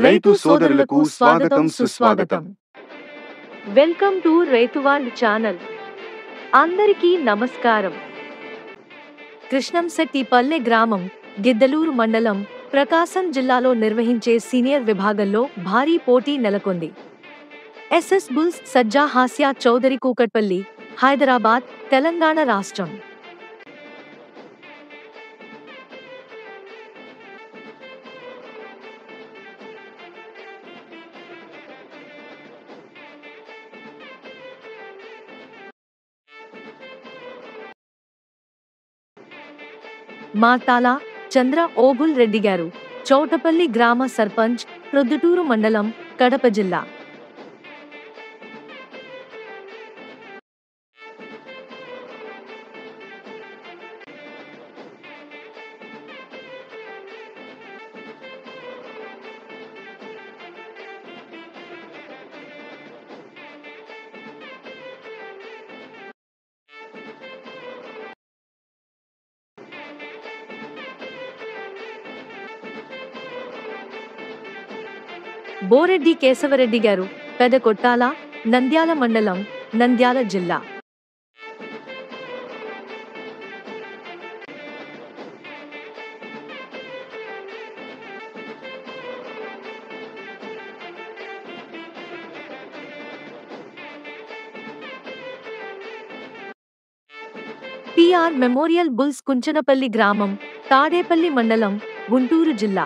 రైతు సోదరులకు స్వాగతం సుస్వాగతం. వెల్కమ్ టు రైతువాండ్ ఛానల్. అందరికీ నమస్కారం. కృష్ణంశెట్టిపల్లె గ్రామం, గిద్దలూరు మండలం, ప్రకాశం జిల్లాలో నిర్వహించే సీనియర్ విభాగంలో భారీ పోటీ నెలకొంది. ఎస్ఎస్ బుల్స్ సజ్జా హాస్య చౌదరి కూకట్పల్లి, హైదరాబాద్, తెలంగాణ రాష్ట్రం. మార్తాల చంద్ర ఓబుల్ రెడ్డి గారు, చౌటపల్లి గ్రామ సర్పంచ్, ప్రొద్దుటూరు మండలం, కడప జిల్లా. బోరెడ్డి కేశవరెడ్డి గారు, పెదకొట్టాల, నంద్యాల మండలం, నంద్యాల జిల్లా. పిఆర్ మెమోరియల్ బుల్స్ కుంచనపల్లి గ్రామం, తాడేపల్లి మండలం, గుంటూరు జిల్లా.